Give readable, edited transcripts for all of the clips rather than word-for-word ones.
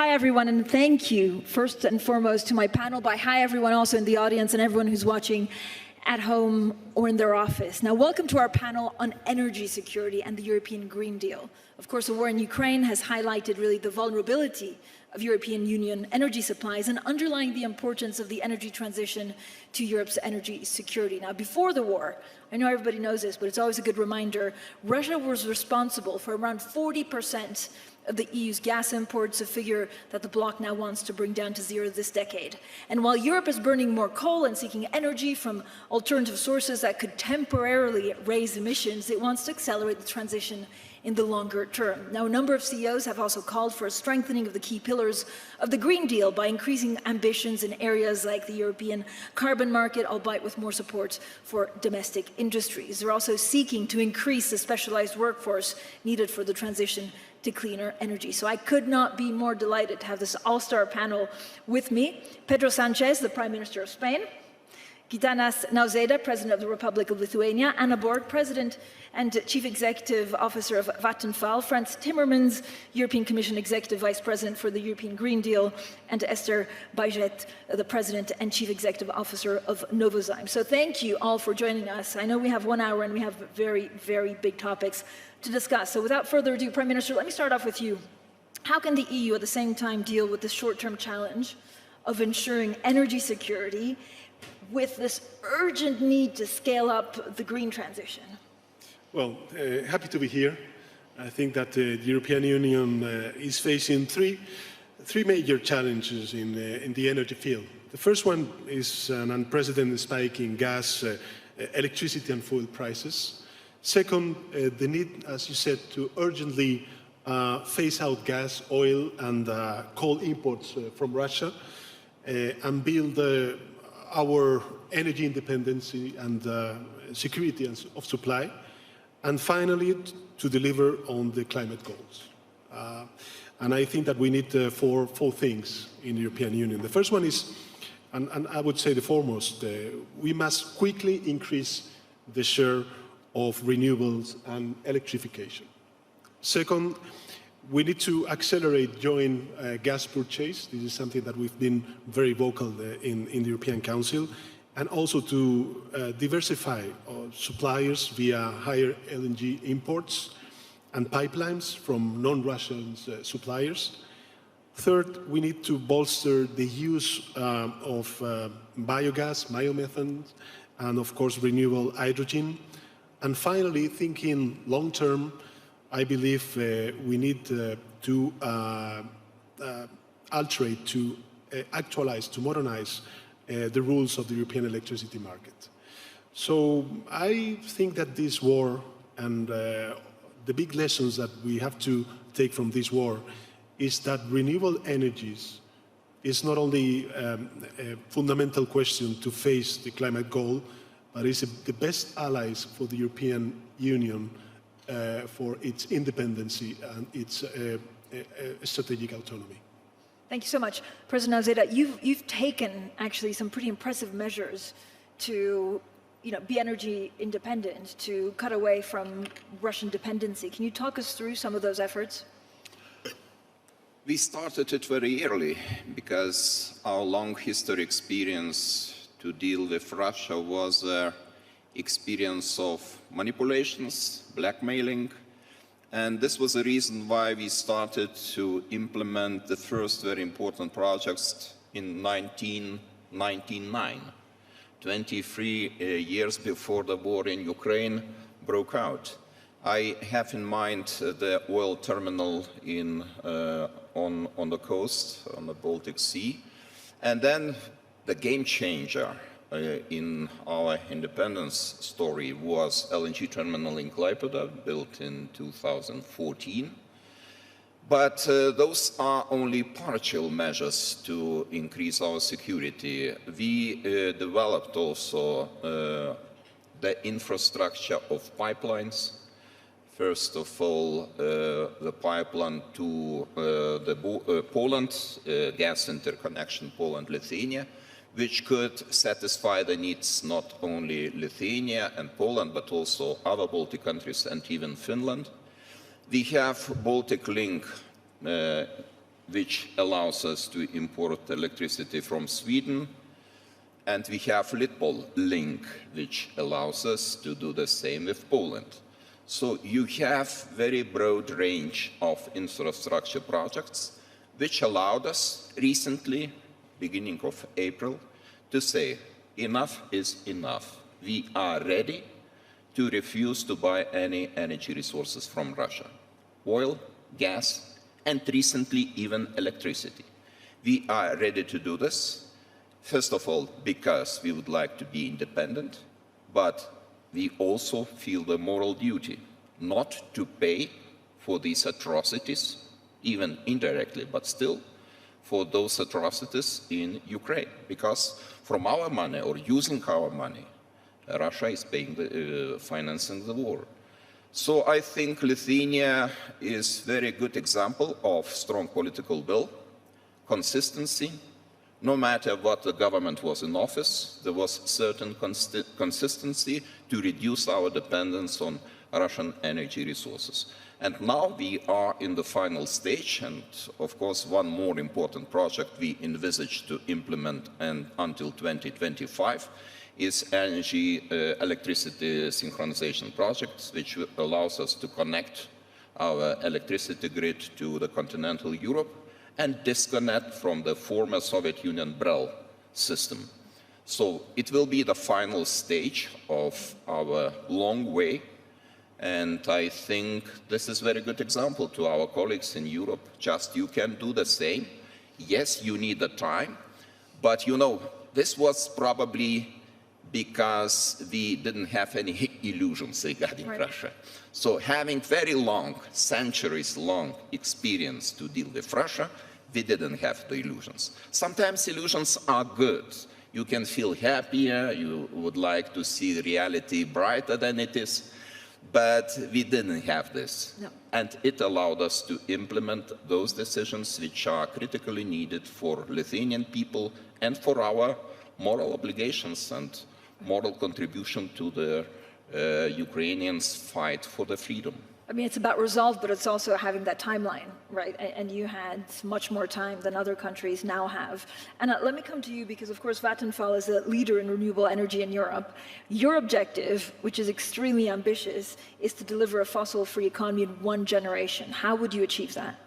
Hi, everyone, and thank you, first and foremost, to my panel, but hi, everyone also in the audience and everyone who's watching at home or in their office. Now, welcome to our panel on energy security and the European Green Deal. Of course, the war in Ukraine has highlighted really the vulnerability of European Union energy supplies and underlying the importance of the energy transition to Europe's energy security. Now, before the war, I know everybody knows this, but it's always a good reminder, Russia was responsible for around 40% of the EU's gas imports, a figure that the bloc now wants to bring down to zero this decade. And while Europe is burning more coal and seeking energy from alternative sources that could temporarily raise emissions, it wants to accelerate the transition in the longer term. Now, a number of CEOs have also called for a strengthening of the key pillars of the Green Deal by increasing ambitions in areas like the European carbon market, albeit with more support for domestic industries. They're also seeking to increase the specialized workforce needed for the transition to cleaner energy. So I could not be more delighted to have this all-star panel with me. Pedro Sanchez, the Prime Minister of Spain, Gitanas Nausėda, President of the Republic of Lithuania, Anna Borg, President and Chief Executive Officer of Vattenfall, Frans Timmermans, European Commission Executive Vice President for the European Green Deal, and Esther Baiget, the President and Chief Executive Officer of Novozymes. So thank you all for joining us. I know we have 1 hour and we have very, very big topics to discuss. So without further ado, Prime Minister, let me start off with you. How can the EU at the same time deal with the short-term challenge of ensuring energy security with this urgent need to scale up the green transition? Well, happy to be here. I think that the European Union is facing three major challenges in the energy field. The first one is an unprecedented spike in gas, electricity and fuel prices. Second, the need, as you said, to urgently phase out gas, oil and coal imports from Russia and build our energy independence and security of supply. And finally, to deliver on the climate goals. And I think that we need four things in the European Union. The first one is, and I would say the foremost, we must quickly increase the share of renewables and electrification. Second, we need to accelerate joint gas purchase. This is something that we've been very vocal in the European Council, and also to diversify suppliers via higher LNG imports and pipelines from non-Russian suppliers. Third, we need to bolster the use of biogas, biomethane, and of course renewable hydrogen. And finally, thinking long-term, I believe we need to alterate, to actualize, to modernize the rules of the European electricity market. So I think that this war and the big lessons that we have to take from this war is that renewable energies is not only a fundamental question to face the climate goal, but is the best allies for the European Union for its independence and its strategic autonomy. Thank you so much. President Nausėda, you've taken actually some pretty impressive measures to be energy independent, to cut away from Russian dependency. Can you talk us through some of those efforts? We started it very early because our long history experience to deal with Russia was experience of manipulations, blackmailing, and this was the reason why we started to implement the first very important projects in 1999, 23 years before the war in Ukraine broke out. I have in mind the oil terminal on the coast, on the Baltic Sea, and then the game changer in our independence story was LNG terminal in Klaipėda, built in 2014. But those are only partial measures to increase our security. We developed also the infrastructure of pipelines. First of all, the pipeline to Poland, gas interconnection Poland-Lithuania, which could satisfy the needs not only Lithuania and Poland, but also other Baltic countries and even Finland. We have Baltic Link which allows us to import electricity from Sweden. And we have Litpol link, which allows us to do the same with Poland. So you have very broad range of infrastructure projects, which allowed us recently, beginning of April, to say enough is enough. We are ready to refuse to buy any energy resources from Russia. Oil, gas, and recently even electricity. We are ready to do this. First of all, because we would like to be independent, but we also feel the moral duty not to pay for these atrocities, even indirectly, but still, for those atrocities in Ukraine. Because from our money, or using our money, Russia is paying financing the war. So I think Lithuania is a very good example of strong political will, consistency. No matter what the government was in office, there was certain consistency to reduce our dependence on Russian energy resources. And now we are in the final stage, and of course one more important project we envisage to implement until 2025 is electricity synchronization project, which allows us to connect our electricity grid to the continental Europe and disconnect from the former Soviet Union BREL system. So it will be the final stage of our long way, and I think this is a very good example to our colleagues in Europe. Just you can do the same. Yes, you need the time, but you know, this was probably because we didn't have any illusions regarding Russia. So having very long, centuries-long experience to deal with Russia, we didn't have the illusions. Sometimes illusions are good. You can feel happier, you would like to see reality brighter than it is, but we didn't have this. No. And it allowed us to implement those decisions which are critically needed for Lithuanian people and for our moral obligations and moral contribution to the Ukrainians' fight for the freedom. I mean, it's about resolve, but it's also having that timeline, right? And you had much more time than other countries now have. And let me come to you because, of course, Vattenfall is a leader in renewable energy in Europe. Your objective, which is extremely ambitious, is to deliver a fossil-free economy in one generation. How would you achieve that?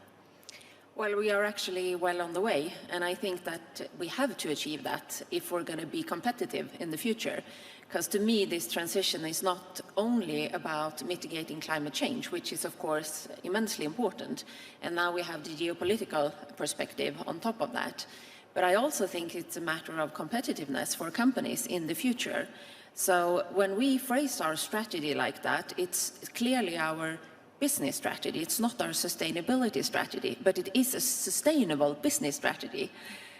Well, we are actually well on the way, and I think that we have to achieve that if we're going to be competitive in the future. Because to me, this transition is not only about mitigating climate change, which is, of course, immensely important, and now we have the geopolitical perspective on top of that. But I also think it's a matter of competitiveness for companies in the future. So when we phrase our strategy like that, it's clearly our business strategy. It's not our sustainability strategy, but it is a sustainable business strategy.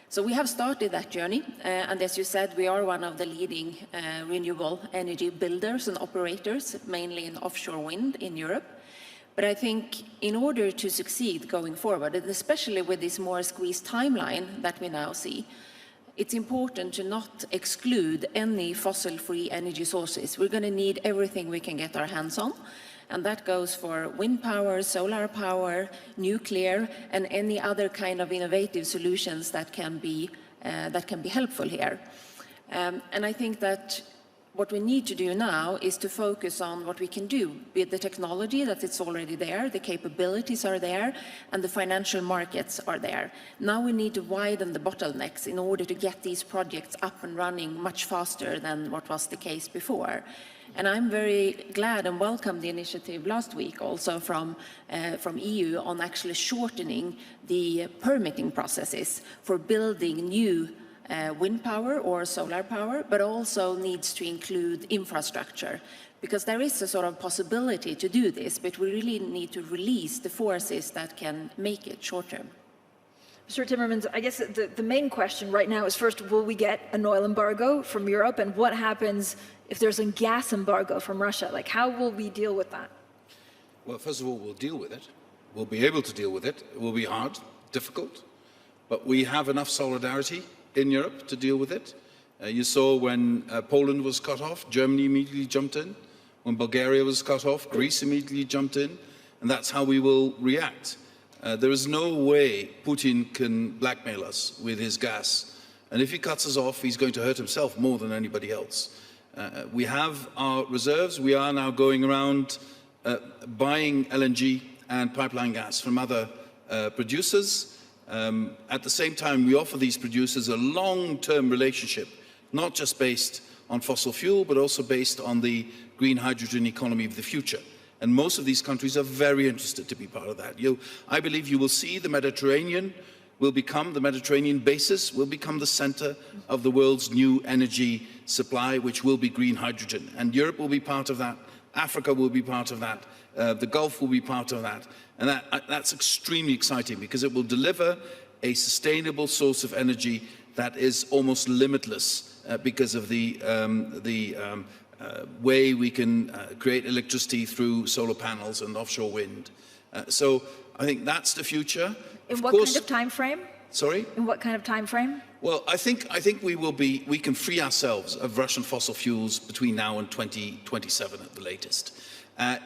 So we have started that journey, and as you said, we are one of the leading renewable energy builders and operators, mainly in offshore wind in Europe. But I think in order to succeed going forward, and especially with this more squeezed timeline that we now see, it's important to not exclude any fossil-free energy sources. We're going to need everything we can get our hands on. And that goes for wind power, solar power, nuclear, and any other kind of innovative solutions that can be helpful here. And I think that what we need to do now is to focus on what we can do with the technology that it's already there, the capabilities are there, and the financial markets are there. Now we need to widen the bottlenecks in order to get these projects up and running much faster than what was the case before. And I'm very glad and welcome the initiative last week also from EU on actually shortening the permitting processes for building new wind power or solar power, but also needs to include infrastructure. Because there is a sort of possibility to do this, but we really need to release the forces that can make it short term. Mr. Timmermans, I guess the main question right now is first, will we get an oil embargo from Europe? And what happens if there's a gas embargo from Russia? Like, how will we deal with that? Well, first of all, we'll deal with it. We'll be able to deal with it. It will be hard, difficult, but we have enough solidarity in Europe to deal with it. You saw when Poland was cut off, Germany immediately jumped in. When Bulgaria was cut off, Greece immediately jumped in. And that's how we will react. There is no way Putin can blackmail us with his gas. And if he cuts us off, he's going to hurt himself more than anybody else. We have our reserves. We are now going around buying LNG and pipeline gas from other producers. At the same time, we offer these producers a long-term relationship, not just based on fossil fuel, but also based on the green hydrogen economy of the future. And most of these countries are very interested to be part of that. I believe you will see the Mediterranean basis will become the center of the world's new energy supply, which will be green hydrogen. And Europe will be part of that. Africa will be part of that. The Gulf will be part of that. And that's extremely exciting because it will deliver a sustainable source of energy that is almost limitless because of the way we can create electricity through solar panels and offshore wind. So I think that's the future. In what kind of time frame? Sorry? In what kind of time frame? Well, I think we can free ourselves of Russian fossil fuels between now and 2027 at the latest.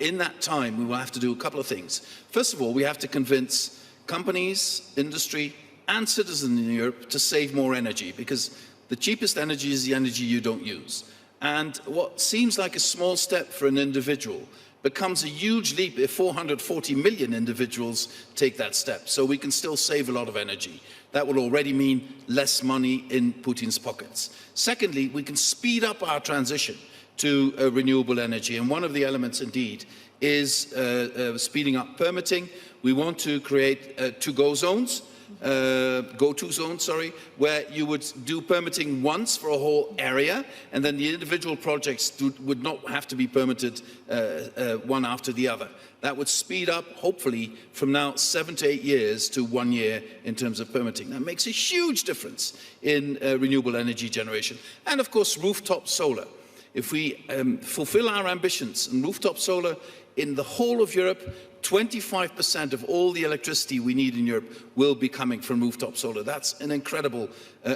In that time, we will have to do a couple of things. First of all, we have to convince companies, industry, and citizens in Europe to save more energy, because the cheapest energy is the energy you don't use. And what seems like a small step for an individual becomes a huge leap if 440 million individuals take that step. So we can still save a lot of energy. That will already mean less money in Putin's pockets. Secondly, we can speed up our transition to renewable energy. And one of the elements, indeed, is speeding up permitting. We want to create go-to zones, where you would do permitting once for a whole area, and then the individual projects would not have to be permitted one after the other. That would speed up, hopefully, from now 7 to 8 years to 1 year in terms of permitting. That makes a huge difference in renewable energy generation. And of course, rooftop solar. If we fulfill our ambitions in rooftop solar in the whole of Europe, 25% of all the electricity we need in Europe will be coming from rooftop solar. That's an incredible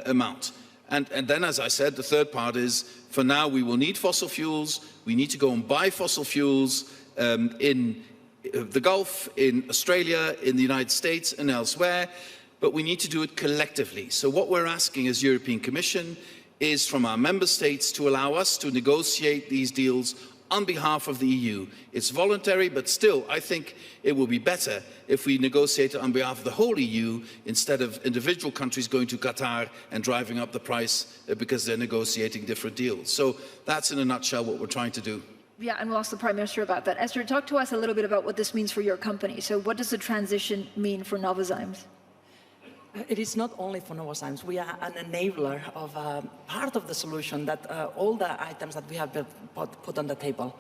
amount. And then, as I said, the third part is, for now, we will need fossil fuels. We need to go and buy fossil fuels in the Gulf, in Australia, in the United States, and elsewhere. But we need to do it collectively. So what we're asking as European Commission is from our member states to allow us to negotiate these deals on behalf of the EU. It's voluntary, but still, I think it will be better if we negotiate it on behalf of the whole EU instead of individual countries going to Qatar and driving up the price because they're negotiating different deals. So that's in a nutshell what we're trying to do. Yeah, and we'll ask the Prime Minister about that. Esther, talk to us a little bit about what this means for your company. So what does the transition mean for Novozymes? It is not only for Novozymes. We are an enabler of part of the solution, that all the items that we have put on the table.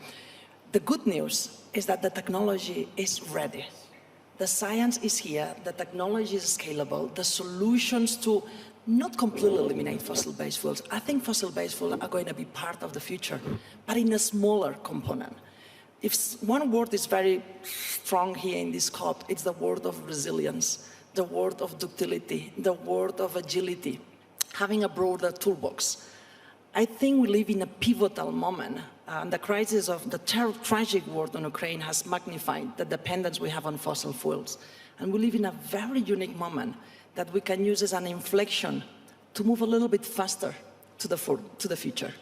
The good news is that the technology is ready. The science is here, the technology is scalable, the solutions to not completely eliminate fossil-based fuels. I think fossil-based fuels are going to be part of the future, but in a smaller component. If one word is very strong here in this COP, it's the word of resilience, the word of ductility, the word of agility, having a broader toolbox. I think we live in a pivotal moment. The crisis of the tragic war in Ukraine has magnified the dependence we have on fossil fuels. And we live in a very unique moment that we can use as an inflection to move a little bit faster to the future.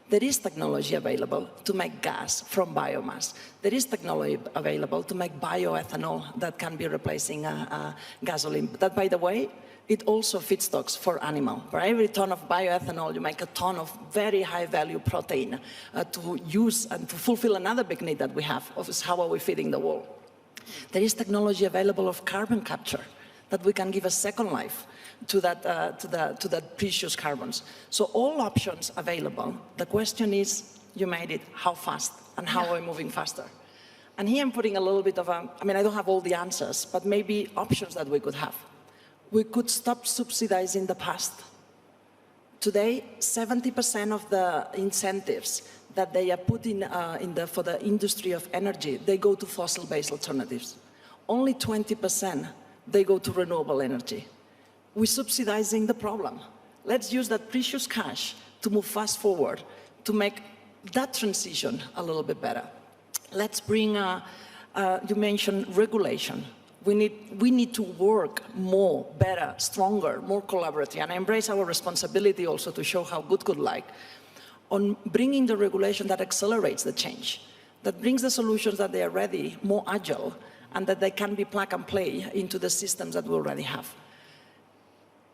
There is technology available to make gas from biomass. There is technology available to make bioethanol that can be replacing gasoline. That, by the way, it also feedstocks for animal. For every ton of bioethanol, you make a ton of very high-value protein to use and to fulfill another big need that we have, of how are we feeding the world. There is technology available of carbon capture that we can give a second life to that precious carbons. So all options available. The question is, you made it, how fast and how are we moving faster? And here I'm putting a little bit of I don't have all the answers, but maybe options that we could have. We could stop subsidizing the past. Today, 70% of the incentives that they are putting for the industry of energy, they go to fossil-based alternatives. Only 20% they go to renewable energy. We're subsidizing the problem. Let's use that precious cash to move fast forward, to make that transition a little bit better. Let's bring, you mentioned regulation. We need to work more, better, stronger, more collaborative, and embrace our responsibility also to show how good could like on bringing the regulation that accelerates the change, that brings the solutions that they are ready, more agile, and that they can be plug and play into the systems that we already have.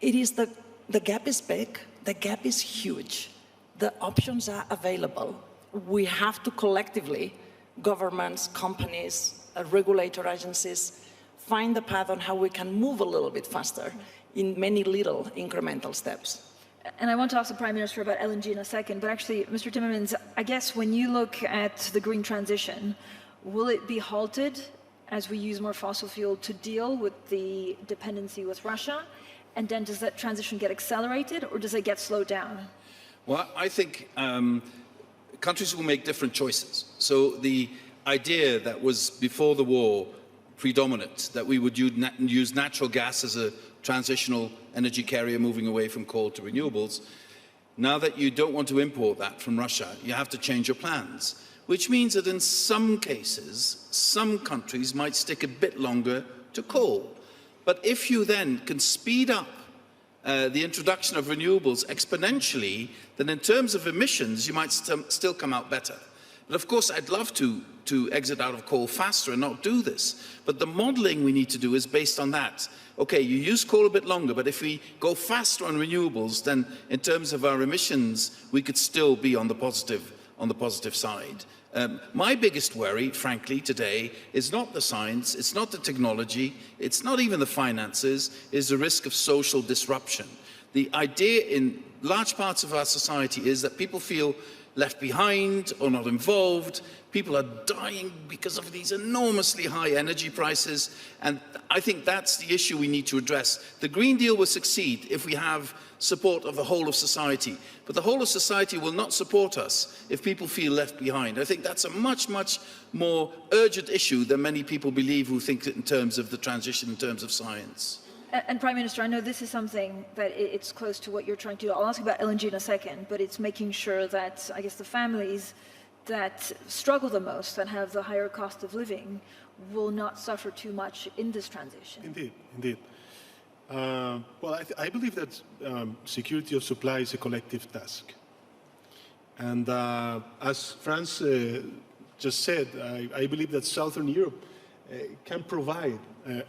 It is the gap is big, the gap is huge. The options are available. We have to collectively, governments, companies, regulator agencies, find the path on how we can move a little bit faster in many little incremental steps. And I want to ask the Prime Minister about LNG in a second, but actually, Mr. Timmermans, I guess when you look at the green transition, will it be halted as we use more fossil fuel to deal with the dependency with Russia? And then does that transition get accelerated or does it get slowed down? Well, I think countries will make different choices. So the idea that was before the war predominant, that we would use natural gas as a transitional energy carrier moving away from coal to renewables, now that you don't want to import that from Russia, you have to change your plans, which means that in some cases, some countries might stick a bit longer to coal. But if you then can speed up the introduction of renewables exponentially, then in terms of emissions, you might still come out better. But of course, I'd love to exit out of coal faster and not do this. But the modeling we need to do is based on that. Okay, you use coal a bit longer, but if we go faster on renewables, then in terms of our emissions, we could still be on the positive side. My biggest worry, frankly, today is not the science, it's not the technology, it's not even the finances, is the risk of social disruption. The idea in large parts of our society is that people feel left behind or not involved. People are dying because of these enormously high energy prices, and I think that's the issue we need to address. The Green Deal will succeed if we have support of the whole of society, but the whole of society will not support us if people feel left behind. I think that's a much, much more urgent issue than many people believe who think in terms of the transition, in terms of science. And Prime Minister, I know this is something that it's close to what you're trying to do. I'll ask you about LNG in a second, but it's making sure that, I guess, the families that struggle the most, that have the higher cost of living, will not suffer too much in this transition. Indeed, indeed. Well, I believe that security of supply is a collective task. And as France just said, I believe that Southern Europe can provide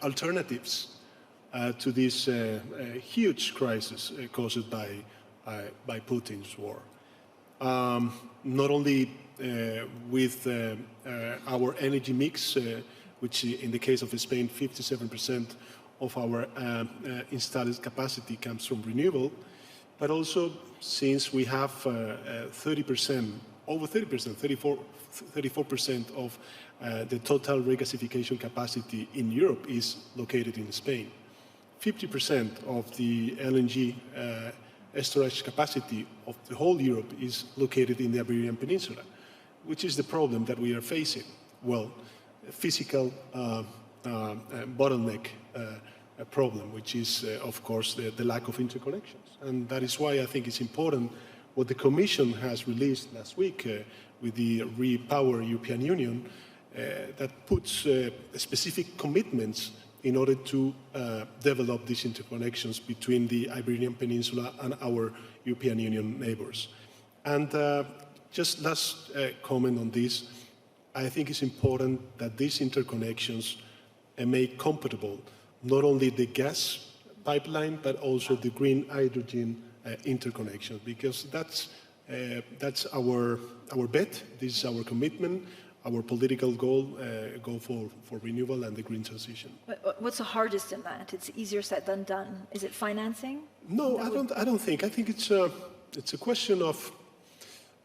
alternatives to this huge crisis caused by Putin's war. Not only with our energy mix, which in the case of Spain, 57% of our installed capacity comes from renewable, but also since we have 30%, over 30%, 34% of the total regasification capacity in Europe is located in Spain. 50% of the LNG storage capacity of the whole Europe is located in the Iberian Peninsula, which is the problem that we are facing. Well, a physical bottleneck problem, which is, of course, the lack of interconnections. And that is why I think it's important what the Commission has released last week with the Repower European Union that puts specific commitments in order to develop these interconnections between the Iberian Peninsula and our European Union neighbors. And just last comment on this, I think it's important that these interconnections make compatible not only the gas pipeline, but also the green hydrogen interconnection, because that's our bet, this is our commitment, our political goal for renewable and the green transition. What's the hardest in that? It's easier said than done. Is it financing? No, I don't think. I think it's a question of,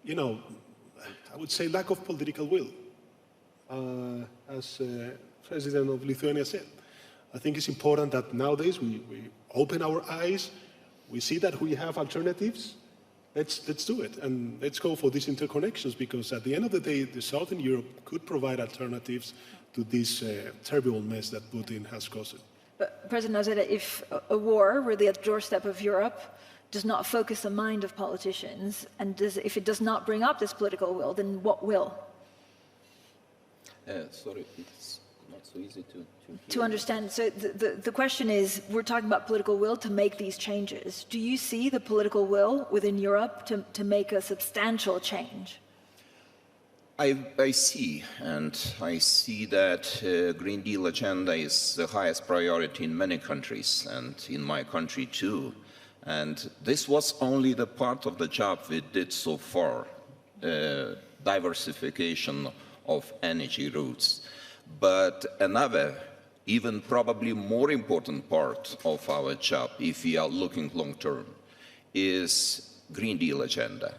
I would say lack of political will. As President of Lithuania said, I think it's important that nowadays we open our eyes, we see that we have alternatives. Let's do it, and let's go for these interconnections, because at the end of the day, the Southern Europe could provide alternatives to this terrible mess that Putin has caused. But President Azeda, if a war really at the doorstep of Europe does not focus the mind of politicians, and if it does not bring up this political will, then what will? Sorry, it's not so easy To understand, so the question is, we're talking about political will to make these changes. Do you see the political will within Europe to make a substantial change? I see, and I see that Green Deal agenda is the highest priority in many countries, and in my country too. And this was only the part of the job we did so far, diversification of energy routes. But another, even probably more important part of our job, if we are looking long term, is Green Deal agenda.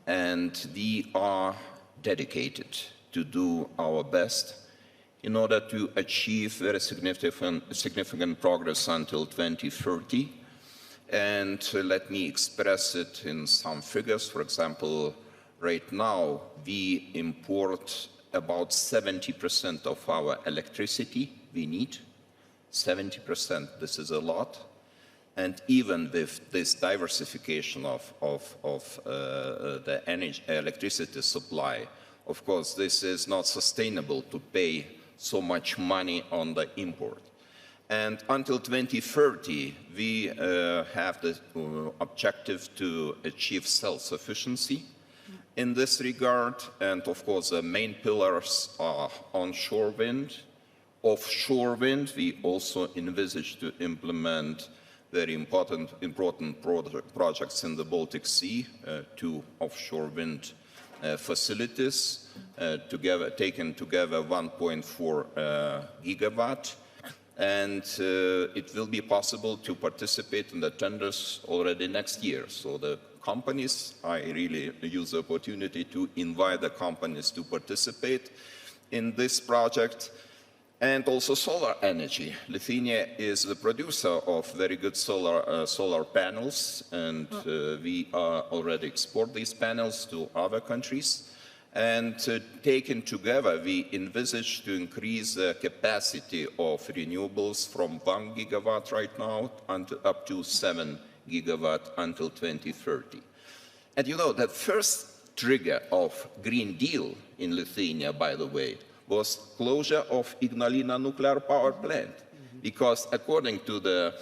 And we are dedicated to do our best in order to achieve very significant progress until 2030. And let me express it in some figures. For example, right now we import about 70% of our electricity we need. 70%, this is a lot. And even with this diversification of the electricity supply, of course, this is not sustainable to pay so much money on the import. And until 2030, we have the objective to achieve self-sufficiency in this regard. And of course, the main pillars are onshore wind, offshore wind. We also envisage to implement very important projects in the Baltic Sea, 2 offshore wind facilities, taken together 1.4 gigawatt. And it will be possible to participate in the tenders already next year. So the companies, I really use the opportunity to invite the companies to participate in this project. And also solar energy. Lithuania is the producer of very good solar panels, and we already export these panels to other countries. And taken together, we envisage to increase the capacity of renewables from 1 gigawatt right now up to 7 gigawatt until 2030. And you know, the first trigger of Green Deal in Lithuania, by the way, was closure of Ignalina nuclear power plant. Because according to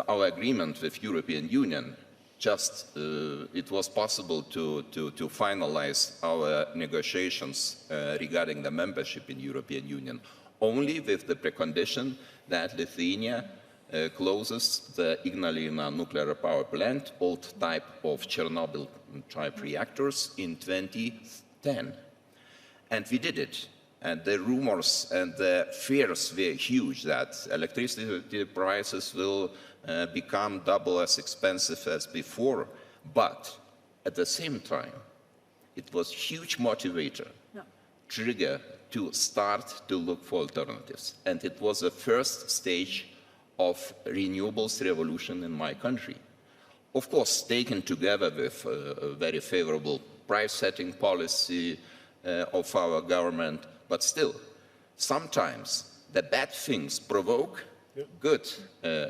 our agreement with European Union, it was possible to finalize our negotiations regarding the membership in European Union only with the precondition that Lithuania closes the Ignalina nuclear power plant, old type of Chernobyl type reactors, in 2010. And we did it. And the rumors and the fears were huge that electricity prices will become double as expensive as before. But at the same time, it was huge motivator, trigger to start to look for alternatives. And it was the first stage of renewables revolution in my country. Of course, taken together with a very favorable price setting policy of our government, but still, sometimes the bad things provoke good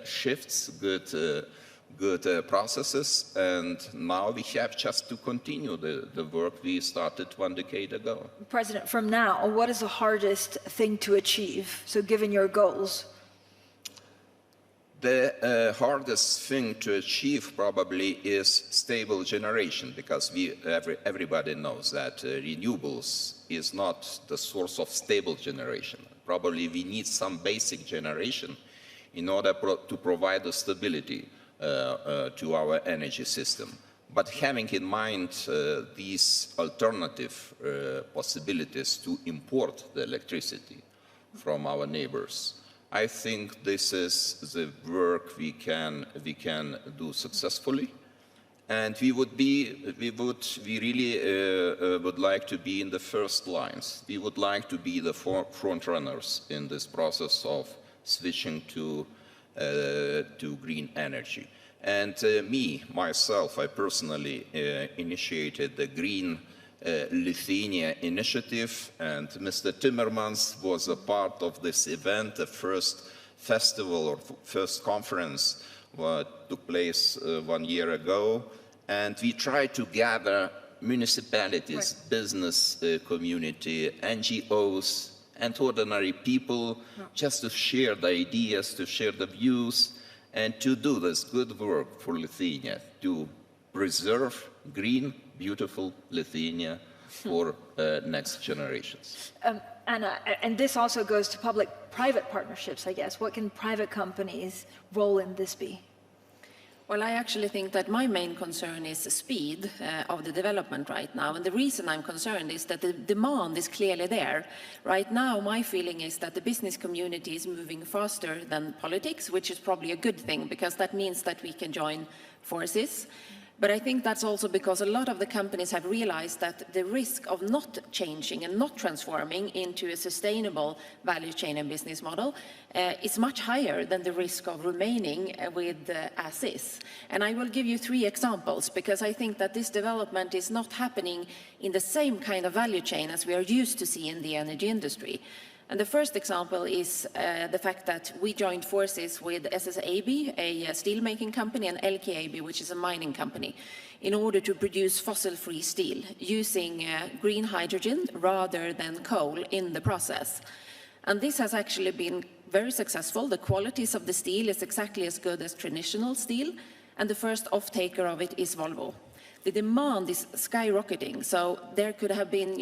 shifts, good processes, and now we have just to continue the work we started 1 decade ago. President, from now, what is the hardest thing to achieve? So given your goals. The hardest thing to achieve probably is stable generation, because everybody knows that renewables is not the source of stable generation. Probably we need some basic generation in order to provide the stability to our energy system. But having in mind these alternative possibilities to import the electricity from our neighbors, I think this is the work we can do successfully, and we really would like to be in the first lines. We would like to be the front runners in this process of switching to green energy. And myself, I personally initiated the Green Lithuania initiative, and Mr. Timmermans was a part of this event, the first festival or first conference took place 1 year ago, and we tried to gather municipalities, business community, NGOs, and ordinary people, just to share the ideas, to share the views, and to do this good work for Lithuania, to preserve green, beautiful Lithuania for next generations. Anna, and this also goes to public-private partnerships, I guess. What can private companies' role in this be? Well, I actually think that my main concern is the speed of the development right now. And the reason I'm concerned is that the demand is clearly there. Right now, my feeling is that the business community is moving faster than politics, which is probably a good thing, because that means that we can join forces. But I think that's also because a lot of the companies have realized that the risk of not changing and not transforming into a sustainable value chain and business model is much higher than the risk of remaining with as is. And I will give you 3 examples, because I think that this development is not happening in the same kind of value chain as we are used to see in the energy industry. And the first example is the fact that we joined forces with SSAB, a steelmaking company, and LKAB, which is a mining company, in order to produce fossil-free steel using green hydrogen rather than coal in the process. And this has actually been very successful. The qualities of the steel is exactly as good as traditional steel, and the first off-taker of it is Volvo. The demand is skyrocketing, so there could have been,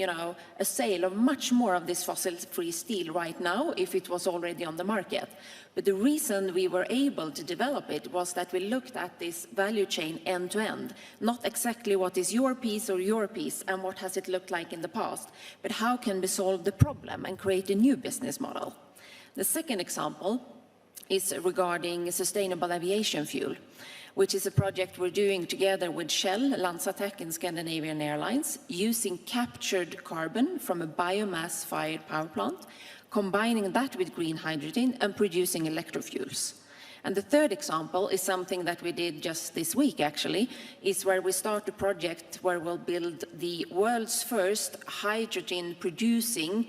a sale of much more of this fossil-free steel right now if it was already on the market. But the reason we were able to develop it was that we looked at this value chain end to end, not exactly what is your piece or your piece and what has it looked like in the past, but how can we solve the problem and create a new business model. The second example is regarding sustainable aviation fuel, which is a project we're doing together with Shell, Lanzatec, and Scandinavian Airlines, using captured carbon from a biomass-fired power plant, combining that with green hydrogen and producing electrofuels. And the third example is something that we did just this week, actually, is where we start a project where we'll build the world's first hydrogen-producing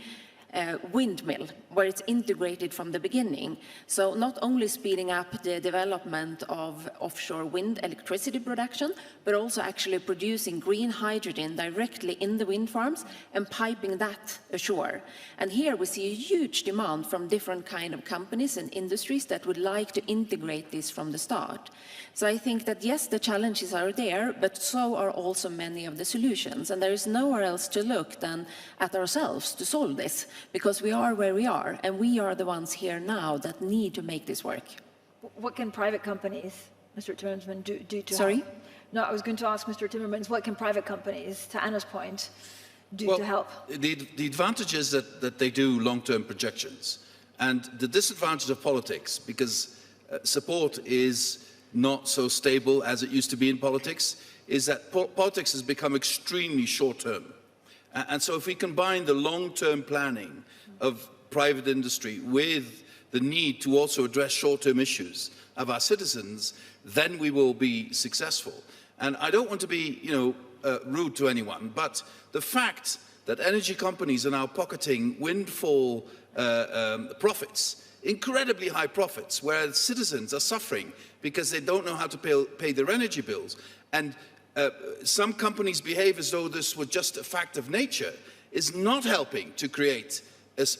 windmill, where it's integrated from the beginning. So not only speeding up the development of offshore wind electricity production, but also actually producing green hydrogen directly in the wind farms and piping that ashore. And here we see a huge demand from different kind of companies and industries that would like to integrate this from the start. So I think that yes, the challenges are there, but so are also many of the solutions. And there is nowhere else to look than at ourselves to solve this, because we are where we are, and we are the ones here now that need to make this work. What can private companies, Mr. Timmermans, do to Sorry? help? No, I was going to ask Mr. Timmermans, what can private companies, to Anna's point, do to help? The advantage is that they do long-term projections. And the disadvantage of politics, because support is not so stable as it used to be in politics, is that politics has become extremely short-term. And so if we combine the long-term planning of private industry with the need to also address short-term issues of our citizens, then we will be successful. And I don't want to be, rude to anyone, but the fact that energy companies are now pocketing windfall profits, incredibly high profits, where citizens are suffering because they don't know how to pay their energy bills, and some companies behave as though this were just a fact of nature, is not helping to create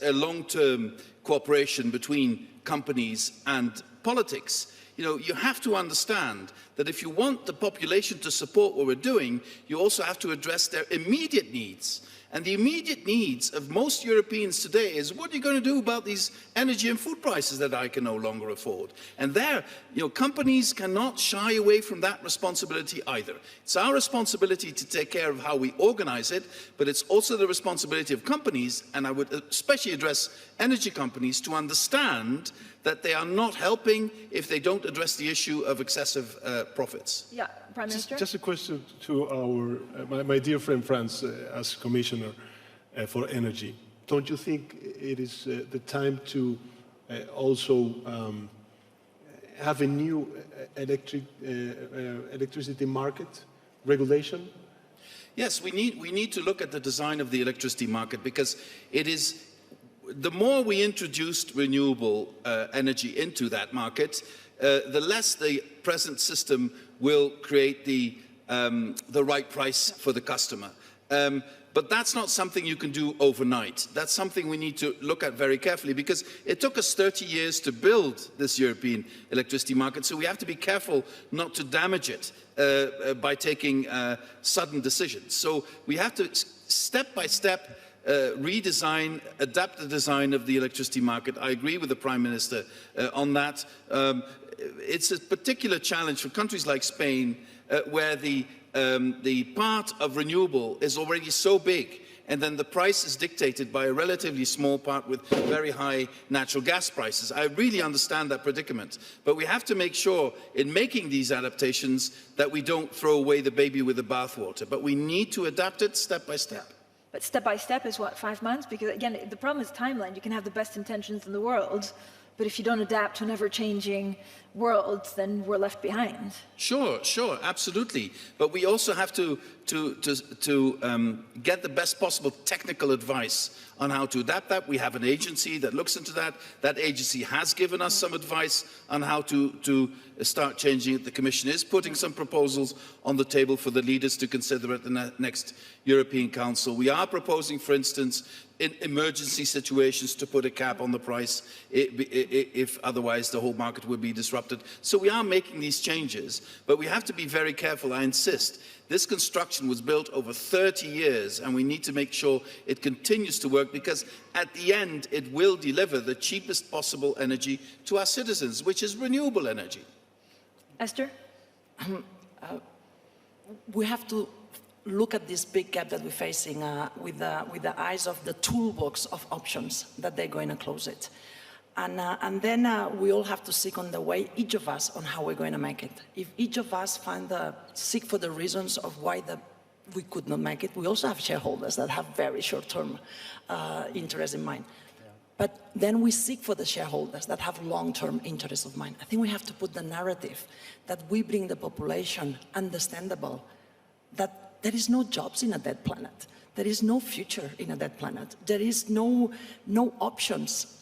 a long-term cooperation between companies and politics. You have to understand that if you want the population to support what we're doing, you also have to address their immediate needs. And the immediate needs of most Europeans today is, what are you going to do about these energy and food prices that I can no longer afford? And there, companies cannot shy away from that responsibility either. It's our responsibility to take care of how we organize it, but it's also the responsibility of companies, and I would especially address energy companies, to understand that they are not helping if they don't address the issue of excessive profits. Yeah, Prime Minister? Just a question to my dear friend Franz, as Commissioner for Energy. Don't you think it is the time to also have a new electricity market regulation? Yes, we need to look at the design of the electricity market, because it is, the more we introduce renewable energy into that market, the less the present system will create the right price for the customer. But that's not something you can do overnight. That's something we need to look at very carefully, because it took us 30 years to build this European electricity market, so we have to be careful not to damage it by taking sudden decisions. So we have to step by step redesign, adapt the design of the electricity market. I agree with the Prime Minister on that. It's a particular challenge for countries like Spain, where the part of renewable is already so big, and then the price is dictated by a relatively small part with very high natural gas prices. I really understand that predicament, but we have to make sure in making these adaptations that we don't throw away the baby with the bathwater, but we need to adapt it step by step. But step by step is what, 5 months? Because again, the problem is timeline. You can have the best intentions in the world, but if you don't adapt to an ever-changing world, then we're left behind. Sure, absolutely. But we also have to get the best possible technical advice on how to adapt that. We have an agency that looks into that. That agency has given us some advice on how to start changing it. The Commission is putting some proposals on the table for the leaders to consider at the next European Council. We are proposing, for instance, in emergency situations to put a cap on the price if otherwise the whole market would be disrupted. So we are making these changes, but we have to be very careful. I insist. This construction was built over 30 years, and we need to make sure it continues to work, because at the end it will deliver the cheapest possible energy to our citizens, which is renewable energy. Esther? We have to look at this big gap that we're facing with the eyes of the toolbox of options that they're going to close it. And then we all have to seek on the way, each of us, on how we're going to make it. If each of us seek for the reasons of why we could not make it, we also have shareholders that have very short-term interests in mind. But then we seek for the shareholders that have long-term interests of mind. I think we have to put the narrative that we bring the population understandable, that there is no jobs in a dead planet. There is no future in a dead planet. There is no options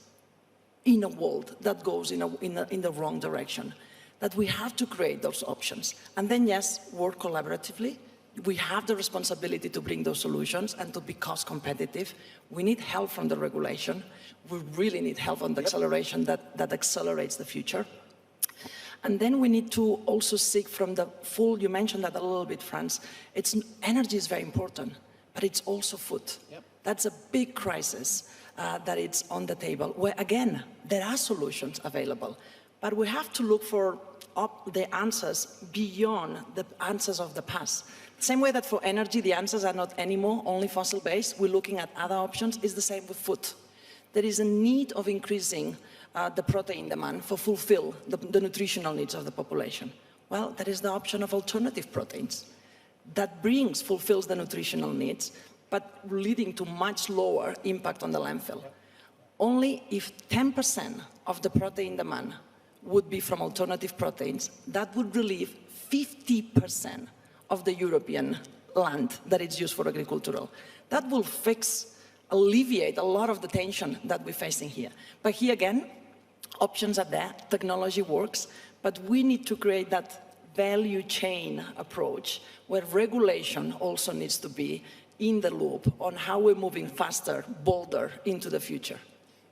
in a world that goes in the wrong direction, that we have to create those options. And then, yes, work collaboratively. We have the responsibility to bring those solutions and to be cost competitive. We need help from the regulation. We really need help on the acceleration that accelerates the future. And then we need to also seek from the full, you mentioned that a little bit, Franz, energy is very important, but it's also food. Yep. That's a big crisis that it's on the table, where again, there are solutions available, but we have to look for the answers beyond the answers of the past. Same way that for energy, the answers are not anymore only fossil-based, we're looking at other options, is the same with food. There is a need of increasing the protein demand for fulfill the nutritional needs of the population. Well, there is the option of alternative proteins that fulfills the nutritional needs, but leading to much lower impact on the landfill. Only if 10% of the protein demand would be from alternative proteins, that would relieve 50% of the European land that is used for agricultural. That will alleviate a lot of the tension that we're facing here. But here again, options are there, technology works, but we need to create that value chain approach where regulation also needs to be in the loop on how we're moving faster, bolder into the future.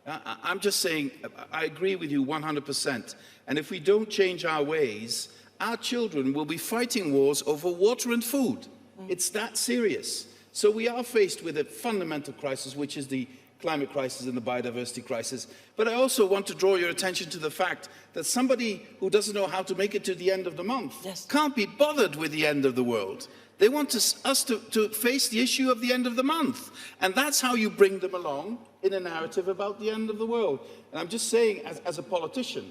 I'm just saying, I agree with you 100%. And if we don't change our ways, our children will be fighting wars over water and food. It's that serious. So we are faced with a fundamental crisis, which is the climate crisis and the biodiversity crisis. But I also want to draw your attention to the fact that somebody who doesn't know how to make it to the end of the month can't be bothered with the end of the world. They want us to face the issue of the end of the month. And that's how you bring them along in a narrative about the end of the world. And I'm just saying, as a politician,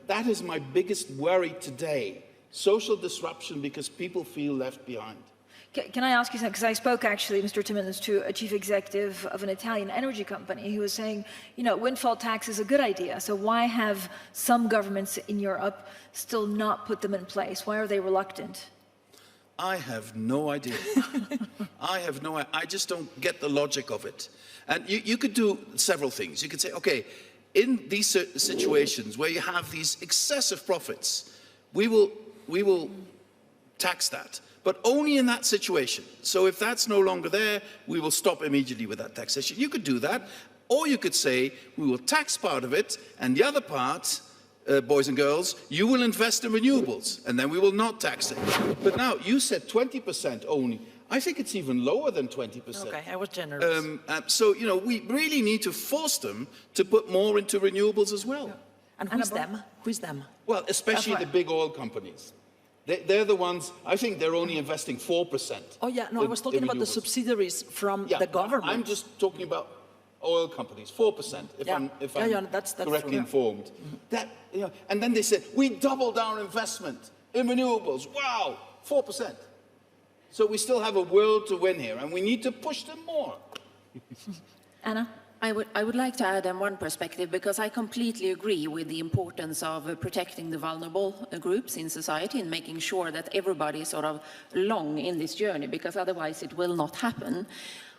that is my biggest worry today. Social disruption because people feel left behind. Can I ask you something? Because I spoke actually, Mr. Timmermans, to a chief executive of an Italian energy company who was saying, you know, windfall tax is a good idea. So why have some governments in Europe still not put them in place? Why are they reluctant? I have no idea. I just don't get the logic of it. And you could do several things. You could say, okay, in these situations where you have these excessive profits, we will tax that. but only in that situation. So if that's no longer there, we will stop immediately with that taxation. You could do that, or you could say, we will tax part of it, and the other part, boys and girls, you will invest in renewables, and then we will not tax it. But now, you said 20% only. I think it's even lower than 20%. Okay, I was generous. So, you know, we really need to force them to put more into renewables as well. And who's them? Who's them? Well, especially That's the big oil companies. They're the ones, I think they're only investing 4%. Oh yeah, no, I was talking about the subsidiaries from the government. I'm just talking about oil companies, 4%, if I'm that's correctly true. informed. That, you know, and then they said, we doubled our investment in renewables. Wow, 4%. So we still have a world to win here, and we need to push them more. Anna? I would like to add one perspective, because I completely agree with the importance of protecting the vulnerable groups in society and making sure that everybody is sort of along in this journey, because otherwise it will not happen.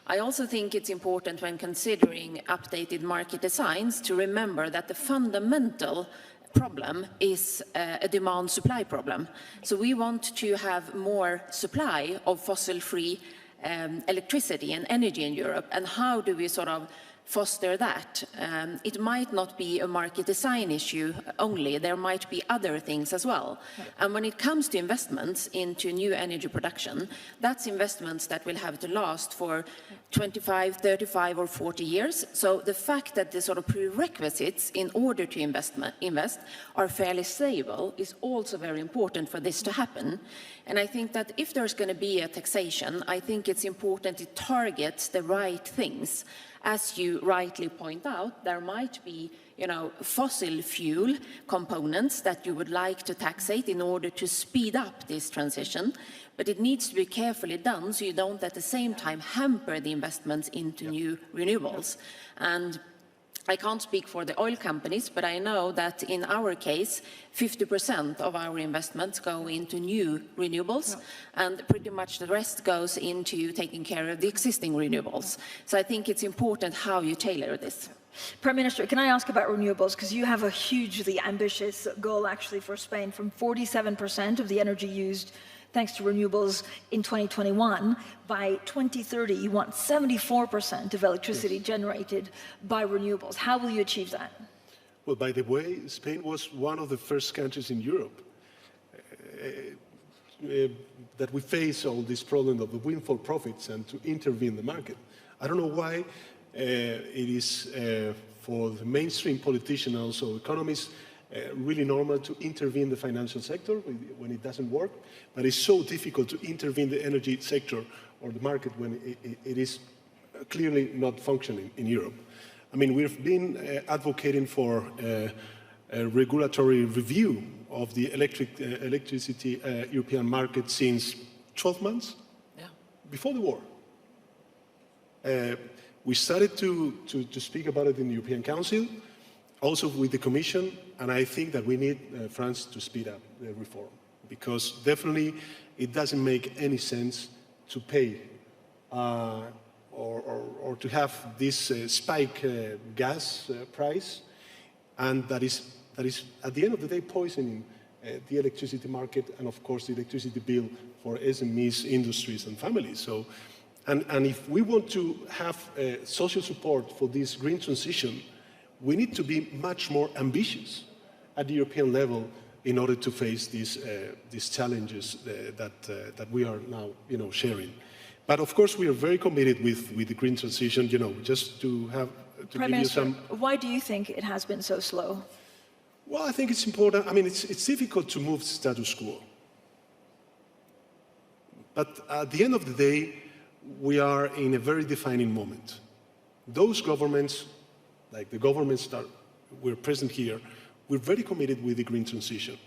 I also think it's important when considering updated market designs to remember that the fundamental problem is a demand-supply problem. So we want to have more supply of fossil-free electricity and energy in Europe, and how do we sort of foster that? It might not be a market design issue only, there might be other things as well. And when it comes to investments into new energy production, that's investments that will have to last for 25, 35 or 40 years. So the fact that the sort of prerequisites in order to invest are fairly stable is also very important for this to happen. And I think that if there's going to be a taxation, I think it's important it targets the right things. As you rightly point out, there might be, you know, fossil fuel components that you would like to taxate in order to speed up this transition, but it needs to be carefully done so you don't at the same time hamper the investments into new renewables. And I can't speak for the oil companies, but I know that in our case, 50% of our investments go into new renewables, and pretty much the rest goes into taking care of the existing renewables. So I think it's important how you tailor this. Prime Minister, can I ask about renewables? Because you have a hugely ambitious goal, actually, for Spain, from 47% of the energy used thanks to renewables in 2021. By 2030, you want 74% of electricity generated by renewables. How will you achieve that? Well, by the way, Spain was one of the first countries in Europe that we face all this problem of the windfall profits and to intervene in the market. I don't know why it is for the mainstream politicians and also economists really normal to intervene in the financial sector when it doesn't work, but it's so difficult to intervene in the energy sector or the market when it is clearly not functioning in Europe. I mean, we've been advocating for a regulatory review of the electricity European market since 12 months before the war. We started to speak about it in the European Council, also with the Commission, and I think that we need France to speed up the reform, because definitely it doesn't make any sense to pay or to have this spike gas price, and that is at the end of the day poisoning the electricity market and of course the electricity bill for SMEs, industries and families. So, and if we want to have social support for this green transition, we need to be much more ambitious at the European level in order to face these challenges that we are now, sharing. But of course, we are very committed with the green transition. Just to have to Prime give Minister, you some. why do you think it has been so slow? Well, I think it's important. I mean, it's difficult to move status quo. But at the end of the day, we are in a very defining moment. Those governments, like the governments that we're present here, we're very committed with the green transition.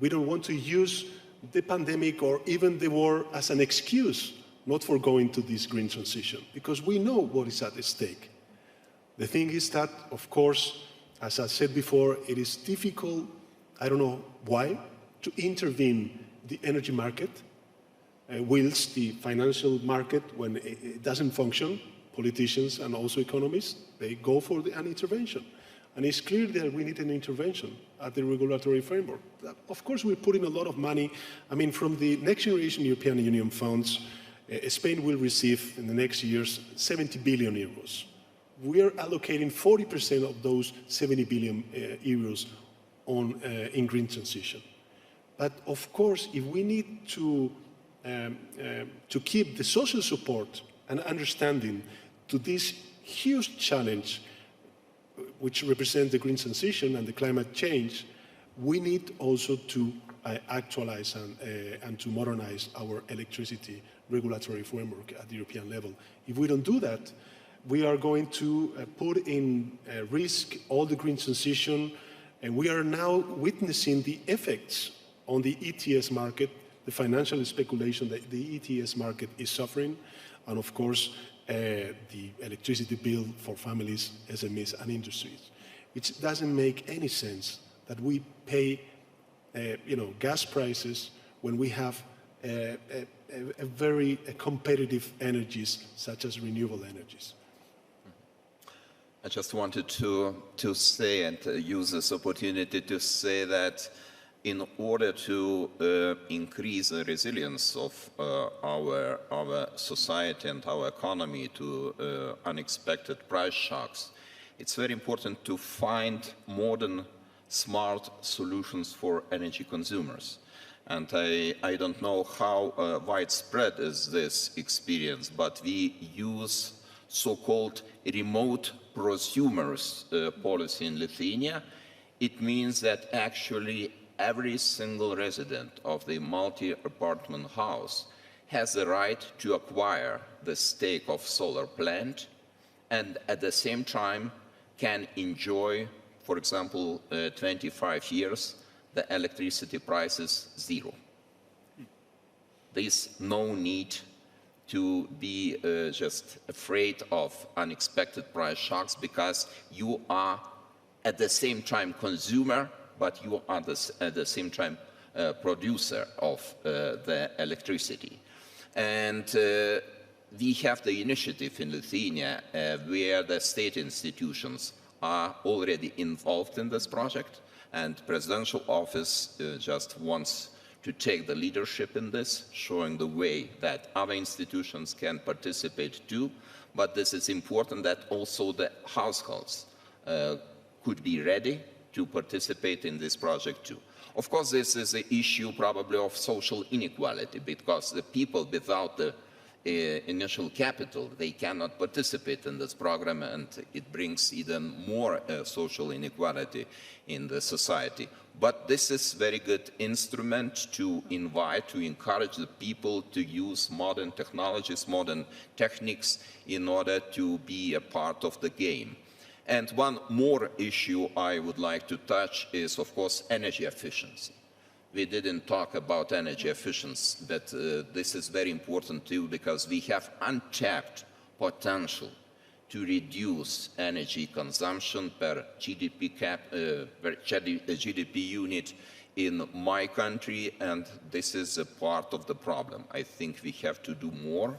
We don't want to use the pandemic or even the war as an excuse not for going to this green transition, because we know what is at stake. The thing is that, of course, as I said before, it is difficult, I don't know why, to intervene the energy market, whilst the financial market, when it doesn't function, politicians and also economists, they go for an intervention. And it's clear that we need an intervention at the regulatory framework. Of course, we're putting a lot of money. I mean, from the Next Generation European Union funds, Spain will receive in the next years 70 billion euros. We are allocating 40% of those 70 billion euros in green transition. But of course, if we need to keep the social support and understanding to this huge challenge, which represents the green transition and the climate change, we need also to actualize and to modernize our electricity regulatory framework at the European level. If we don't do that, we are going to put in risk all the green transition, and we are now witnessing the effects on the ETS market, the financial speculation that the ETS market is suffering, and of course, the electricity bill for families, SMEs, and industries. It doesn't make any sense that we pay, gas prices when we have very competitive energies such as renewable energies. I just wanted to say and use this opportunity to say that in order to increase the resilience of our society and our economy to unexpected price shocks, it's very important to find modern, smart solutions for energy consumers. And I don't know how widespread is this experience, but we use so-called remote prosumers policy in Lithuania. It means that actually every single resident of the multi-apartment house has the right to acquire the stake of solar plant and at the same time can enjoy, for example, 25 years, the electricity price is zero. There's no need to be just afraid of unexpected price shocks because you are at the same time consumer, but you are at the same time producer of the electricity. And we have the initiative in Lithuania where the state institutions are already involved in this project, and presidential office just wants to take the leadership in this, showing the way that other institutions can participate too. But this is important that also the households could be ready to participate in this project too. Of course, this is the issue probably of social inequality, because the people without the initial capital, they cannot participate in this program, and it brings even more social inequality in the society. But this is a very good instrument to invite, to encourage the people to use modern technologies, modern techniques in order to be a part of the game. And one more issue I would like to touch is, of course, energy efficiency. We didn't talk about energy efficiency, but this is very important too, because we have untapped potential to reduce energy consumption per GDP unit in my country, and this is a part of the problem. I think we have to do more,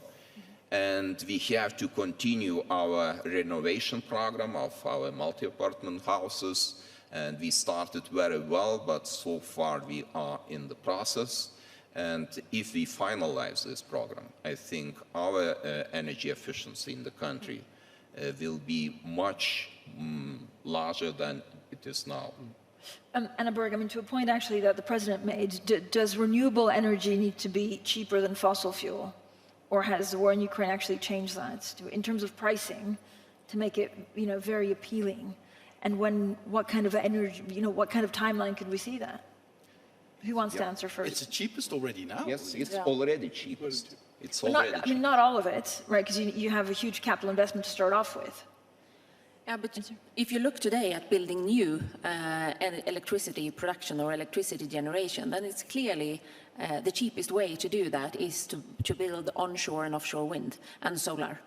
and we have to continue our renovation program of our multi-apartment houses. And we started very well, but so far we are in the process. And if we finalize this program, I think our energy efficiency in the country will be much larger than it is now. Anna Berg, I mean, to a point actually that the President made, does renewable energy need to be cheaper than fossil fuel? Or has the war in Ukraine actually changed that in terms of pricing to make it, very appealing? And what kind of energy, what kind of timeline could we see that? Who wants to answer first? It's the cheapest already now. Yes, it's already cheapest. It's already cheap. Not all of it, right? Because you have a huge capital investment to start off with. Yeah, but if you look today at building new electricity production or electricity generation, then it's clearly the cheapest way to do that is to build onshore and offshore wind and solar,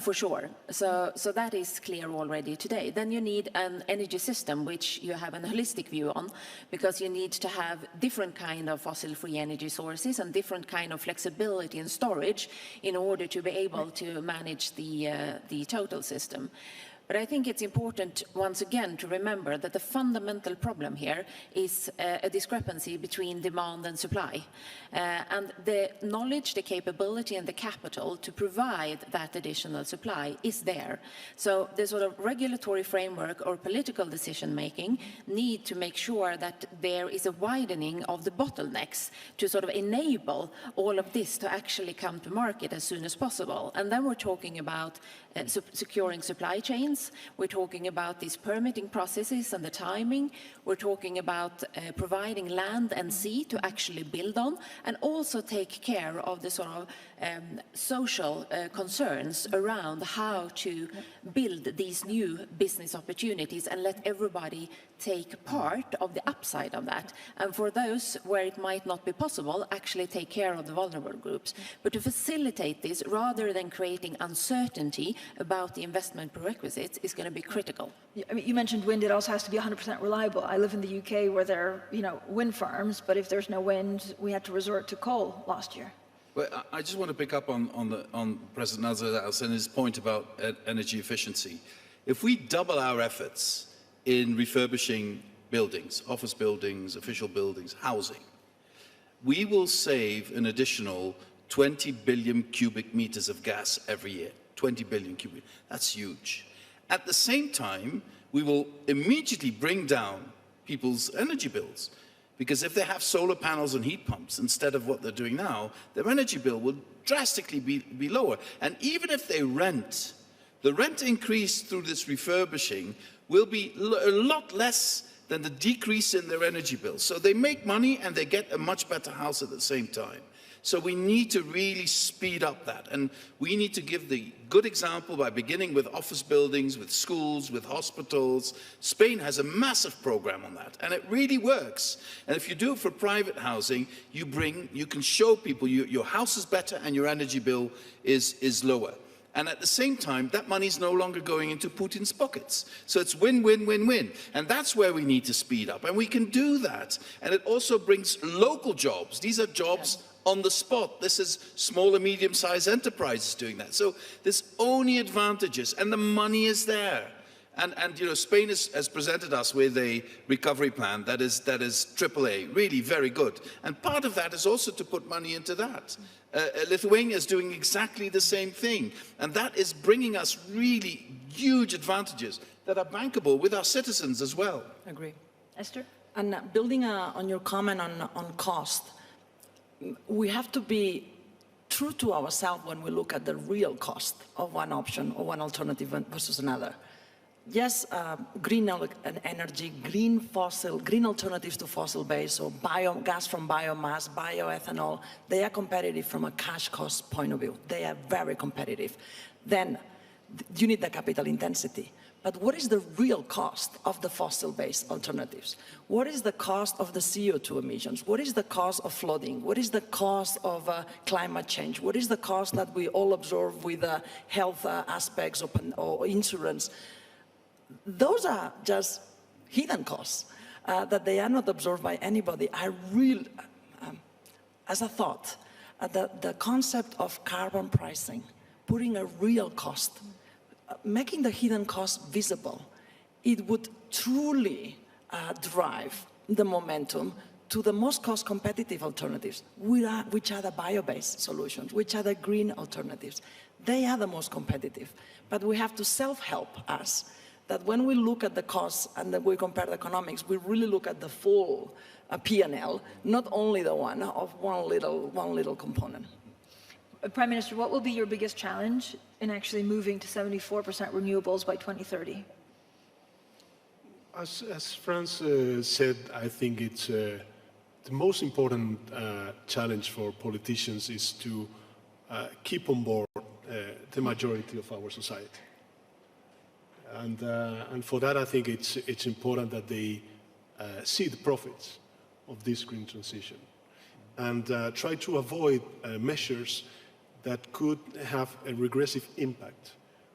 for sure. So that is clear already today. Then you need an energy system which you have a holistic view on, because you need to have different kind of fossil-free energy sources and different kind of flexibility and storage in order to be able to manage the total system. But I think it's important, once again, to remember that the fundamental problem here is a discrepancy between demand and supply. And the knowledge, the capability, and the capital to provide that additional supply is there. So the sort of regulatory framework or political decision-making need to make sure that there is a widening of the bottlenecks to sort of enable all of this to actually come to market as soon as possible. And then we're talking about securing supply chains, we're talking about these permitting processes and the timing, we're talking about providing land and sea to actually build on, and also take care of the sort of social concerns around how to build these new business opportunities and let everybody take part of the upside of that. And for those where it might not be possible, actually take care of the vulnerable groups. But to facilitate this, rather than creating uncertainty about the investment prerequisites, is going to be critical. I mean, you mentioned wind, it also has to be 100% reliable. I live in the UK where there are, wind farms, but if there's no wind, we had to resort to coal last year. Well, I just want to pick up on President Nazar's and his point about energy efficiency. If we double our efforts in refurbishing buildings, office buildings, official buildings, housing, we will save an additional 20 billion cubic meters of gas every year. 20 billion cubic. That's huge. At the same time, we will immediately bring down people's energy bills. Because if they have solar panels and heat pumps instead of what they're doing now, their energy bill will drastically be lower. And even if they rent, the rent increase through this refurbishing will be a lot less than the decrease in their energy bill. So they make money and they get a much better house at the same time. So we need to really speed up that. And we need to give the good example by beginning with office buildings, with schools, with hospitals. Spain has a massive program on that, and it really works. And if you do it for private housing, you can show people your house is better and your energy bill is lower. And at the same time, that money is no longer going into Putin's pockets. So it's win, win, win, win. And that's where we need to speed up. And we can do that. And it also brings local jobs. These are jobs on the spot. This is small and medium-sized enterprises doing that. So there's only advantages, and the money is there. And Spain has presented us with a recovery plan that is AAA, really very good. And part of that is also to put money into that. Lithuania is doing exactly the same thing. And that is bringing us really huge advantages that are bankable with our citizens as well. Agree. Esther? And building on your comment on cost, we have to be true to ourselves when we look at the real cost of one option or one alternative versus another. Yes, green energy, green alternatives to fossil-based, so gas from biomass, bioethanol, they are competitive from a cash cost point of view. They are very competitive. Then you need the capital intensity. But what is the real cost of the fossil-based alternatives? What is the cost of the CO2 emissions? What is the cost of flooding? What is the cost of climate change? What is the cost that we all absorb with health aspects or insurance? Those are just hidden costs that they are not absorbed by anybody. I really, as a thought, the concept of carbon pricing, putting a real cost, making the hidden cost visible, it would truly drive the momentum to the most cost-competitive alternatives, which are the bio-based solutions, which are the green alternatives. They are the most competitive. But we have to self-help us, that when we look at the costs and then we compare the economics, we really look at the full P&L, not only the one of one little component. Prime Minister, what will be your biggest challenge in actually moving to 74% renewables by 2030? As Franz said, I think it's the most important challenge for politicians is to keep on board the majority of our society. And for that, I think it's important that they see the profits of this green transition and try to avoid measures that could have a regressive impact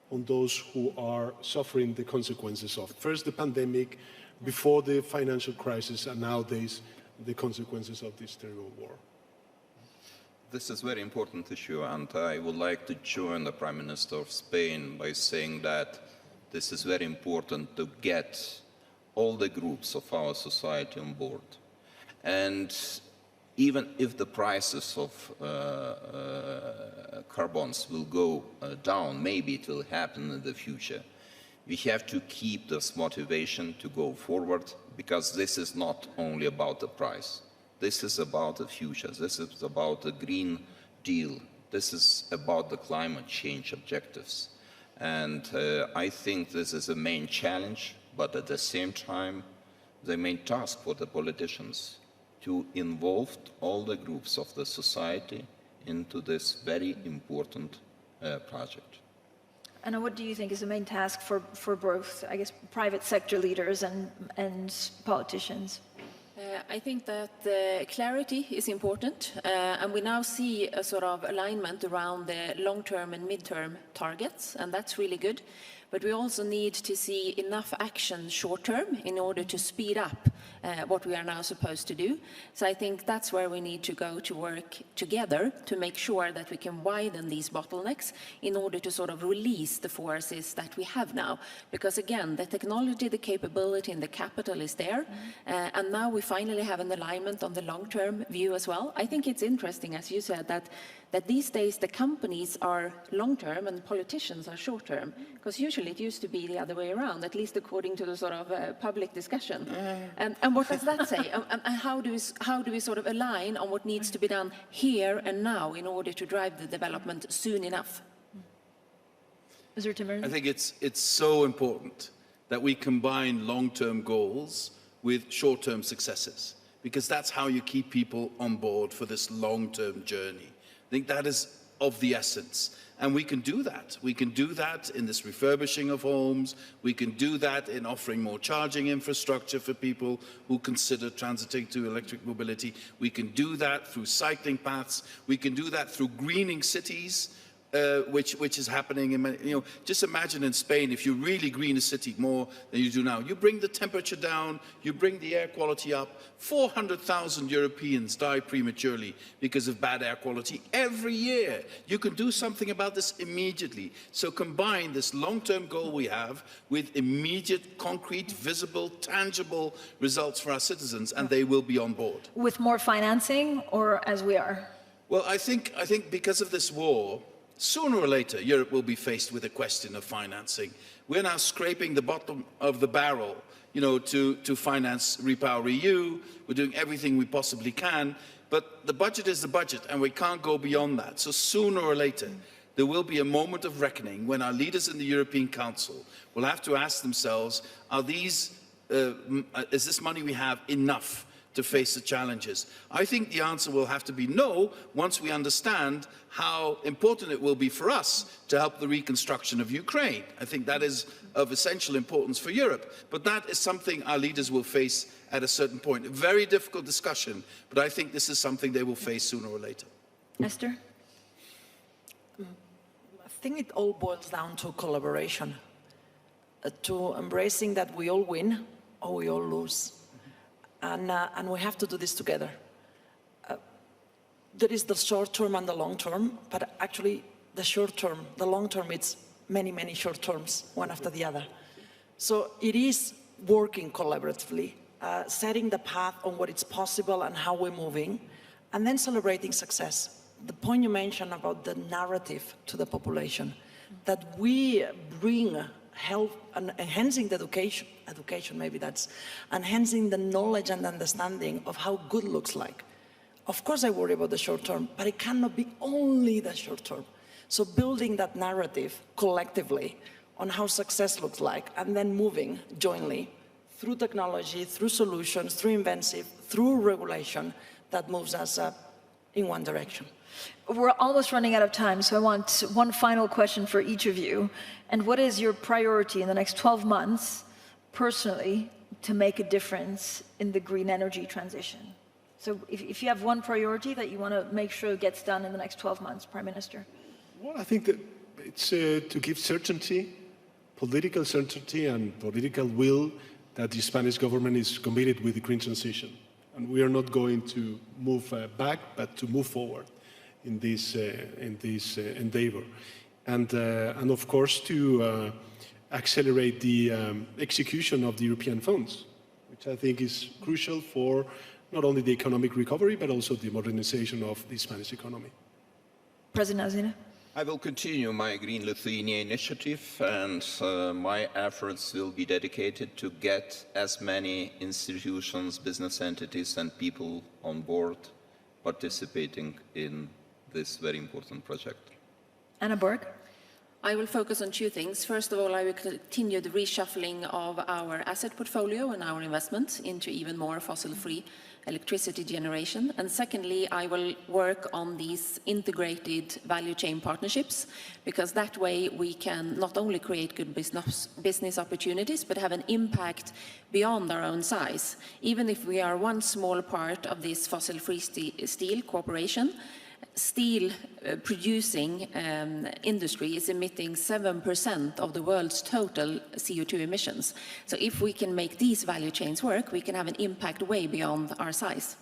on those who are suffering the consequences of first the pandemic, before the financial crisis, and nowadays the consequences of this terrible war. This is a very important issue, and I would like to join the Prime Minister of Spain by saying that This is very important to get all the groups of our society on board. And even if the prices of carbons will go down, maybe it will happen in the future, we have to keep this motivation to go forward, because this is not only about the price. This is about the future. This is about the Green Deal. This is about the climate change objectives. And I think this is the main challenge, but at the same time, the main task for the politicians to involve all the groups of the society into this very important project. And what do you think is the main task for both, I guess, private sector leaders and politicians? I think that clarity is important, and we now see a sort of alignment around the long-term and mid-term targets, and that's really good. But we also need to see enough action short-term in order to speed up what we are now supposed to do. So I think that's where we need to go to work together to make sure that we can widen these bottlenecks in order to sort of release the forces that we have now. Because again, the technology, the capability, and the capital is there. And now we finally have an alignment on the long-term view as well. I think it's interesting, as you said, that these days the companies are long-term and politicians are short-term. Because usually it used to be the other way around, at least according to the sort of public discussion. And what does that say? And how do we sort of align on what needs to be done here and now in order to drive the development soon enough? Mr. Timmermans? I think it's so important that we combine long-term goals with short-term successes, because that's how you keep people on board for this long-term journey. I think that is of the essence. And we can do that. We can do that in this refurbishing of homes. We can do that in offering more charging infrastructure for people who consider transiting to electric mobility. We can do that through cycling paths. We can do that through greening cities, which is happening in many, just imagine in Spain, if you really green a city more than you do now, you bring the temperature down, you bring the air quality up. 400,000 Europeans die prematurely because of bad air quality every year. You can do something about this immediately. So combine this long-term goal we have with immediate, concrete, visible, tangible results for our citizens, and they will be on board. With more financing, or as we are? Well, I think because of this war, sooner or later, Europe will be faced with a question of financing. We're now scraping the bottom of the barrel, to finance REPowerEU. We're doing everything we possibly can, but the budget is the budget, and we can't go beyond that. So sooner or later, there will be a moment of reckoning when our leaders in the European Council will have to ask themselves, is this money we have enough to face the challenges? I think the answer will have to be no, once we understand how important it will be for us to help the reconstruction of Ukraine. I think that is of essential importance for Europe. But that is something our leaders will face at a certain point. A very difficult discussion, but I think this is something they will face sooner or later. Esther? I think it all boils down to collaboration, to embracing that we all win or we all lose. And we have to do this together. There is the short term and the long term, but actually the short term, the long term, it's many, many short terms, one after the other. So it is working collaboratively, setting the path on what is possible and how we're moving, and then celebrating success. The point you mentioned about the narrative to the population, that we bring health and enhancing the education, maybe that's enhancing the knowledge and understanding of how good looks like. Of course I worry about the short term, but it cannot be only the short term. So building that narrative collectively on how success looks like, and then moving jointly through technology, through solutions, through inventive, through regulation that moves us in one direction. We're almost running out of time, so I want one final question for each of you. And what is your priority in the next 12 months, personally, to make a difference in the green energy transition? So if you have one priority that you want to make sure gets done in the next 12 months, Prime Minister. Well, I think that it's to give certainty, political certainty and political will that the Spanish government is committed with the green transition. And we are not going to move back, but to move forward in this endeavor. And of course, to accelerate the execution of the European funds, which I think is crucial for not only the economic recovery, but also the modernization of the Spanish economy. President Alsina? I will continue my Green Lithuania initiative, and my efforts will be dedicated to get as many institutions, business entities, and people on board participating in this very important project. Anna Borg? I will focus on two things. First of all, I will continue the reshuffling of our asset portfolio and our investments into even more fossil-free electricity generation. And secondly, I will work on these integrated value chain partnerships, because that way we can not only create good business opportunities, but have an impact beyond our own size. Even if we are one small part of this fossil-free steel cooperation, steel producing industry is emitting 7% of the world's total CO2 emissions. So if we can make these value chains work, we can have an impact way beyond our size.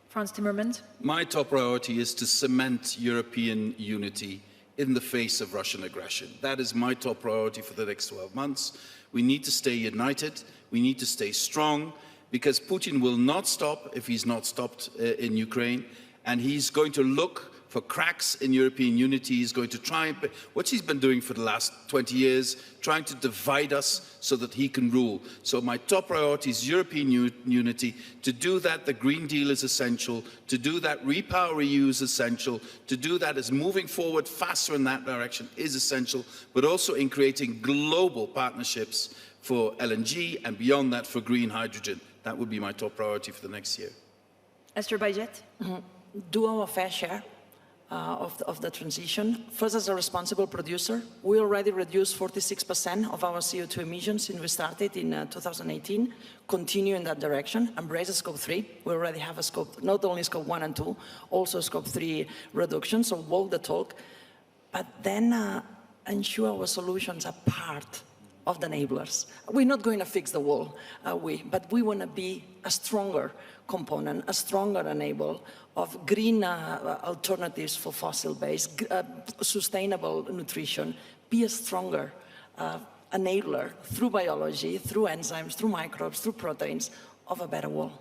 Frans Timmermans? My top priority is to cement European unity in the face of Russian aggression. That is my top priority for the next 12 months. We need to stay united. We need to stay strong, because Putin will not stop if he's not stopped in Ukraine. And he's going to look for cracks in European unity. He's going to try, what he's been doing for the last 20 years, trying to divide us so that he can rule. So my top priority is European unity. To do that, the Green Deal is essential. To do that, Repower EU is essential. To do that, is moving forward faster in that direction is essential, but also in creating global partnerships for LNG and beyond that for green hydrogen. That would be my top priority for the next year. Esther Baiget? Do our fair share of the transition. First, as a responsible producer, we already reduced 46% of our CO2 emissions since we started in 2018. Continue in that direction. Embrace Scope 3. We already have a scope, not only Scope 1 and 2, also Scope 3 reduction, so walk the talk. But then ensure our solutions are part of the enablers. We're not going to fix the wall, but we want to be a stronger component, a stronger enabler of green alternatives for fossil-based, sustainable nutrition, be a stronger enabler through biology, through enzymes, through microbes, through proteins of a better world.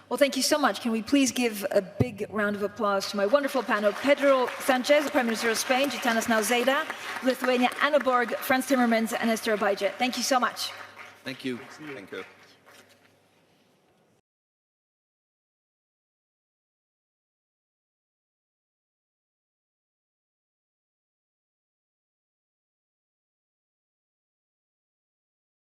Well, thank you so much. Can we please give a big round of applause to my wonderful panel, Pedro Sanchez, the Prime Minister of Spain, Gitanas Nausėda, Lithuania, Anna Borg, Frans Timmermans, and Esther Baiget. Thank you so much. Thank you. Thank you.